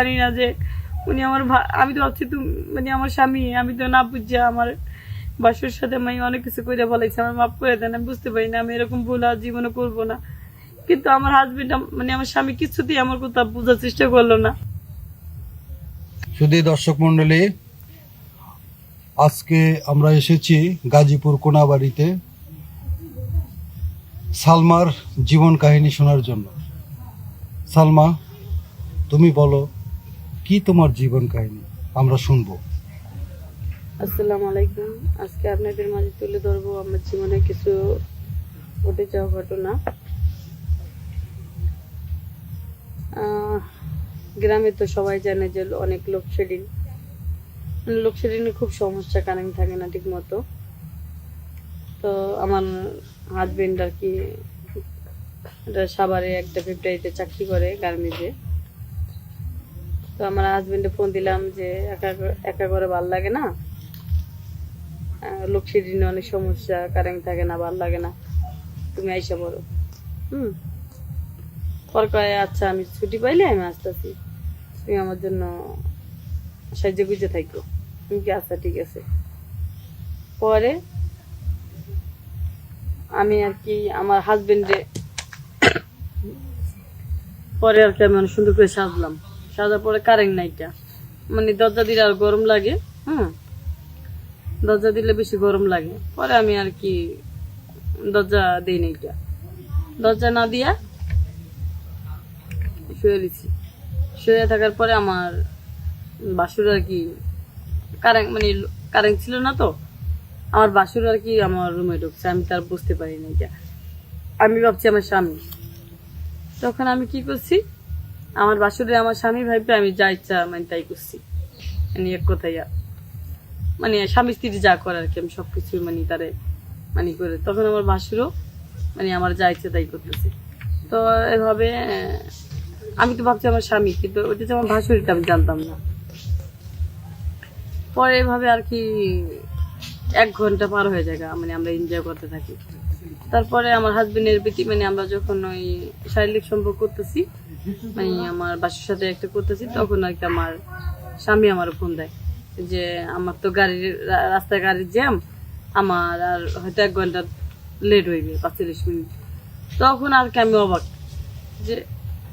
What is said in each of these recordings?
জানি না যে উনি আমার আমি তো ভাবছি তুমি মানে আমার স্বামী, আমি তো না বুঝছি আমার বাসুর সাথে আমি অনেক কিছু করে বলেছি, আমার মাফ করে দেন। আমি বুঝতে পারি না আমি এরকম ভুল আর জীবনে করবো না, কিন্তু আমার হাজবেন্ড মানে আমার স্বামী কিছুতেই আমার কথা বোঝার চেষ্টা করলো না। শুধু দর্শক মন্ডলী, আজকে আমরা এসেছি গাজীপুর কোনাবাড়িতে সালমার জীবন কাহিনী শোনার জন্য। সালমা, তুমি বলো কি তোমার জীবন কাহিনী, আমরা শুনবো। আসসালামু আলাইকুম। আজকে আপনাদের মাঝে তুলে ধরবো আমার জীবনে কিছু ঘটে যাওয়া ঘটনা। গ্রামে তো সবাই জানে যে অনেক লোডশেডিং খুব সমস্যা, কারেন্ট থাকে না ঠিক মতো। তো আমার হাজবেন্ড আর কি সাভারে একটা ফ্যাক্টরিতে চাকরি করে, গার্মেন্টসে। তো আমার হাজবেন্ডে ফোন দিলাম যে একা একা করে ভাল লাগে না, লোডশেডিং অনেক সমস্যা, কারেন্ট থাকে না, ভাল লাগে না, তুমি আইসা পড়ো। পর কয়ে আচ্ছা আমি ছুটি পাইলে আমি আসতেছি, তুমি আমার জন্য সাহায্য বুঝে থাকো। তুমি কি আচ্ছা ঠিক আছে। পরে আমি আর কি আমার হাজবেন্ডে পরে আর কি আমি অনেক সুন্দর করে সাজার পরে কারেন্ট নাইটা, মানে দরজা দিলে আর গরম লাগে। দরজা দিলে বেশি গরম লাগে। পরে আমি আর কি দরজা দিই নাইটা, দরজা না দিয়া শুয়ে দিছি। শুয়ে থাকার পরে আমার বাসুর আর কি কারেন্ট ছিল না, তো আমার বাসুর আর কি আমার রুমে ঢুকছে, আমি তার বুঝতে পারি না। আমি ভাবছি আমার স্বামী। তখন আমি কি করছি, আমার বাসুরে আমার স্বামী ভাইবে আমি যা ইচ্ছা মানে তাই করছি, মানে এক কথাই মানে স্বামী স্ত্রী যা করে আর কি আমি সবকিছু মানে তারে মানে করে। তখন আমার বাসুরও মানে আমার যা ইচ্ছা তাই করতেছে। তো এভাবে আমি তো ভাবছি আমার স্বামী, কিন্তু ওইটা যে আমার ভাসুরিটা আমি জানতাম না। পরে এভাবে আর কি 1 ঘন্টা পার হয়ে যায়, মানে আমরা এনজয় করতে থাকি। তারপরে আমার হাজবেন্ডের প্রতি মানে আমরা যখন ওই শারীরিক সম্পর্ক করতেছি, মানে আমার বাসার সাথে একটা করতেছি, তখন আর কি আমার স্বামী আমার ফোন দেয় যে আমার তো রাস্তায় গাড়ির জ্যাম, আমার আর হয়তো 1 ঘন্টা লেট হইবে, 45 মিনিট। তখন আর কি আমি অবাক যে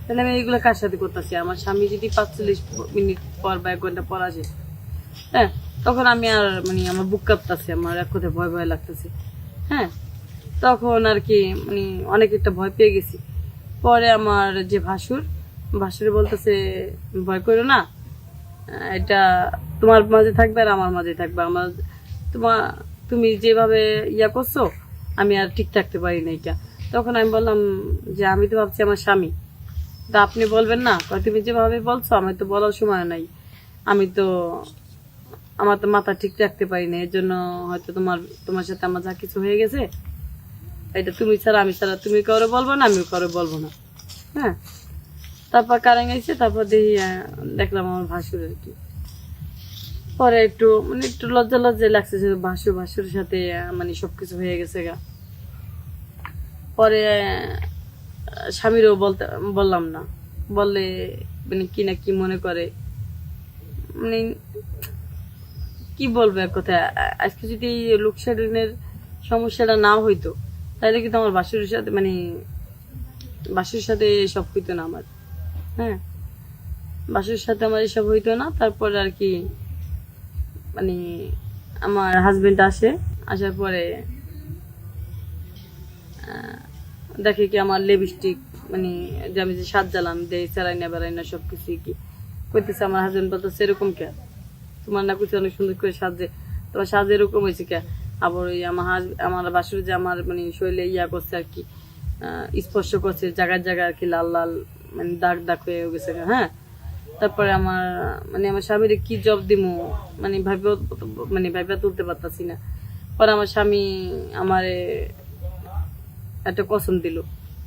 তাহলে আমি এইগুলো কার সাথে করতেছি। আমার স্বামী যদি 45 মিনিট পর বা 1 ঘন্টা পর আসে, হ্যাঁ, তখন আমি আর মানে আমার বুক কাঁপতেছে, আমার এক কথায় ভয় ভয় লাগতেছে। হ্যাঁ, তখন আর কি মানে অনেক একটা ভয় পেয়ে গেছি। পরে আমার যে ভাসুর বলতেছে ভয় করো না, এটা তোমার মাঝে থাকবে আর আমার মাঝে থাকবে। আমার তুমি যেভাবে ইয়া করছো আমি আর ঠিক থাকতে পারি না এটা। তখন আমি বললাম যে আমি তো ভাবছি আমার স্বামী, তা আপনি বলবেন না? তুমি যেভাবে বলছো আমার তো বলার সময় নাই, আমি তো আমার তো মাথা ঠিক রাখতে পারি না, এর জন্য হয়তো তোমার সাথে আমার যা কিছু হয়ে গেছে, এটা তুমি ছাড়া আমি ছাড়া তুমি কারো বলবো না, আমিও কারো বলবো না। হ্যাঁ, তারপর কারেন্ট গেছে, তারপর দেখলাম আমার ভাসুর আর কি। পরে একটু মানে একটু লজ্জা লাগছে যে ভাসুর সাথে মানে সবকিছু হয়ে গেছে গা। পরে স্বামীরও বললাম না, বললে মানে কি না কি মনে করে, মানে কি বলবো এক কথায়। আজকে যদি লোডশেডিংয়ের সমস্যাটা না হইতো তাহলে কিন্তু আমার বাসুর সাথে সব হইতো না আমার। হ্যাঁ, বাসুর সাথে আমার এসব হইতো না। তারপরে আর কি মানে আমার হাজবেন্ড আসার পরে দেখে কি আমার লিপস্টিক মানে যে আমি যে সাজ্জালাম দেয় চালাই না বেড়াই না সবকিছু কি করতেছে। আমার হাজবেন্ড বলতেছে এরকম কে, তোমার না কিছু অনেক সুন্দর করে সাজে, তোমার সাজে এরকম হয়েছে কে। আবার ওই আমার বাসুর যে আমার মানে শরীরে ইয়া করছে আর কি, স্পর্শ করছে জায়গায় জায়গায় আর কি, লাল লাল মানে দাগ হয়ে গেছে। হ্যাঁ, তারপরে আমার স্বামীর কি জব দিমু মানে ভাবিয়া তুলতে পারতাছি না। পরে আমার স্বামী আমারে একটা কসম দিল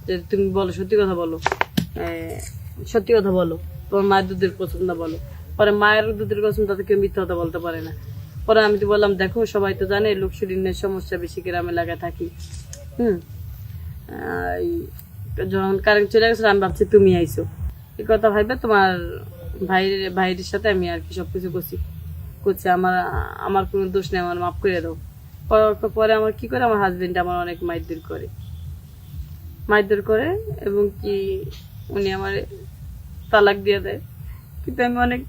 যে তুমি বলো সত্যি কথা বলো, তোমার মায়ের দুধের কসমটা বলো। পরে মায়ের দুধের কসম তাতে কেউ মিথ্যা কথা বলতে পারে না। পরে আমি তো বললাম দেখো সবাই তো জানে লোডশেডিংয়ের সমস্যা বেশি গ্রামে এলাকায় থাকি। যখন কারেন্ট চলে গেছে আমি ভাবছি তুমি আইসো, এই কথা ভাইবে তোমার ভাইয়ের সাথে আমি আর কি সবকিছু করছি করছে আমার আমার কোনো দোষ নেই, আমার মাফ করে দাও। পরে আমার কি করে, আমার হাজবেন্ড আমার অনেক মারধর করে এবং কি উনি আমার তালাক দিয়ে দেয়। কিন্তু আমি অনেক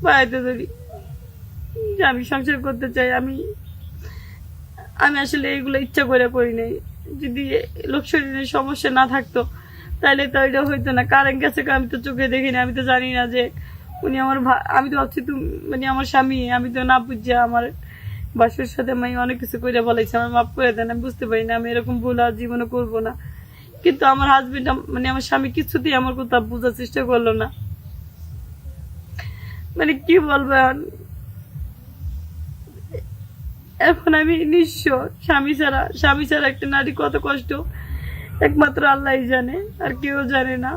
পাইতে ধরি যে আমি সংসার করতে চাই। আমি আসলে এগুলো ইচ্ছা করে করি নাই। যদি লোকশরীরের সমস্যা না থাকতো তাহলে তো এটা হইতো না। কারেন্ট গেছে আমি তো চোখে দেখিনি, আমি তো জানি না যে উনি আমার আমি তো ভাবছি তুমি মানে আমার স্বামী, আমি তো না বুঝছি আমার বাসুর সাথে আমি অনেক কিছু করে বলেছি, আমার মাফ করে দেন। আমি বুঝতে পারি না আমি এরকম ভুল আর জীবনে করবো না। কিন্তু আমার হাজবেন্ড মানে আমার স্বামী কিছুতেই আমার কথা বোঝার চেষ্টা করলো না। মানে কি বলবো এখন আমি নিঃস্ব, স্বামী ছাড়া একটা নারী কত কষ্ট একমাত্র আল্লাহই জানে, আর কেউ জানে না।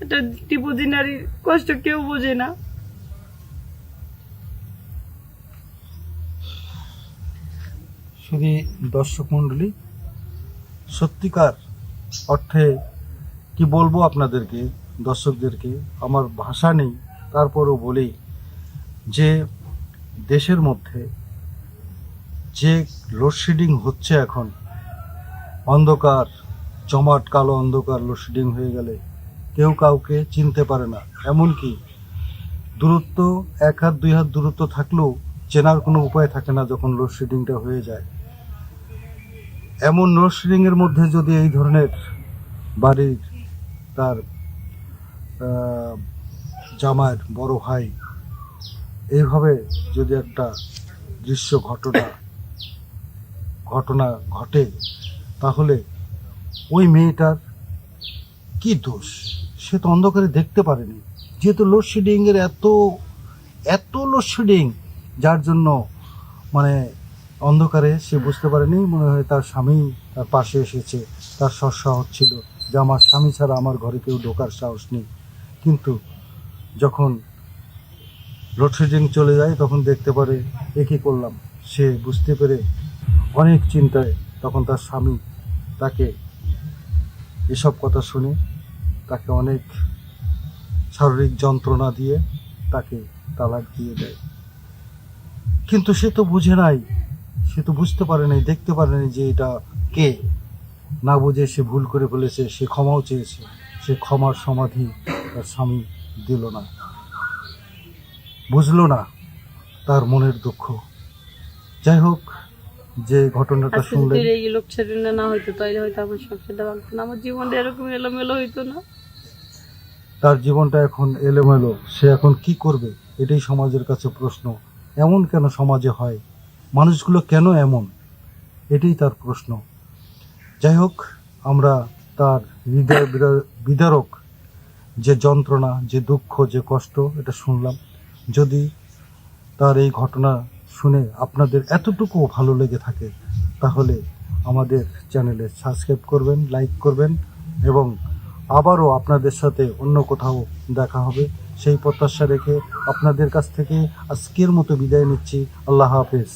এটা টিপুজি নারীর কষ্ট কেউ বোঝে না। শুধু দর্শক মণ্ডলী, সত্যিকার অর্থে কি বলবো আপনাদেরকে, দর্শকদেরকে, আমার ভাষা নেই। তারপরও বলি যে দেশের মধ্যে যে লোডশেডিং হচ্ছে এখন, অন্ধকার, জমাট কালো অন্ধকার লোডশেডিং হয়ে গেলে কেউ কাউকে চিনতে পারে না। এমনকি দূরত্ব 1 হাত 2 হাত দূরত্ব থাকলেও চেনার কোনো উপায় থাকে না যখন লোডশেডিংটা হয়ে যায়। এমন লোডশেডিং এর মধ্যে যদি এই ধরনের বাড়ির তার জামাইয়ের বড় ভাই এইভাবে যদি একটা দৃশ্য ঘটনা ঘটে, তাহলে ওই মেয়েটার কি দোষ? সে তো অন্ধকারে দেখতে পারেনি, যেহেতু লোডশেডিং এর এত লোডশেডিং, যার জন্য মানে অন্ধকারে সে বুঝতে পারেনি। মনে হয় তার স্বামী তার পাশে এসেছে, তার সৎসাহস ছিল যে আমার স্বামী ছাড়া আমার ঘরে কেউ ঢোকার সাহস নেই। কিন্তু যখন লোডশেডিং চলে যায় তখন দেখতে পারে এ কী করলাম। সে বুঝতে পেরে অনেক চিন্তায় তখন তার স্বামী তাকে এসব কথা শুনে তাকে অনেক শারীরিক যন্ত্রণা দিয়ে তাকে তালাক দিয়ে দেয়। কিন্তু সে তো বুঝে নাই, সে তো বুঝতে পারে নাই, দেখতে পারে নাই যে এটা কে। না বুঝে সে ভুল করে ফেলেছে, সে ক্ষমাও চেয়েছে, সে ক্ষমার সমাধি তার স্বামী দিল না, বুঝলো না তার মনের দুঃখ। যাই হোক, যে ঘটনাটা শুনলেন, এই লোকশরীর না হইতো তাইলে হয়তো আমার সংসারটা ভাঙতো না, আমার জীবনটা এরকম এলোমেলো হইতো না। তার জীবনটা এখন এলোমেলো, সে এখন কি করবে এটাই সমাজের কাছে প্রশ্ন। এমন কেন সমাজে হয়, মানুষগুলো কেন এমন, এটাই তার প্রশ্ন। যাই হোক, আমরা তার হৃদয় বিদারক যে যন্ত্রণা, যে দুঃখ, যে কষ্ট, এটা শুনলাম। যদি তার এই ঘটনা শুনে আপনাদের এতটুকু ভালো লেগে থাকে, তাহলে আমাদের চ্যানেলে সাবস্ক্রাইব করবেন, লাইক করবেন, এবং আবারও আপনাদের সাথে অন্য কোথাও দেখা হবে সেই প্রত্যাশা রেখে আপনাদের কাছ থেকে আজকের মতো বিদায় নিচ্ছি। আল্লাহ হাফেজ।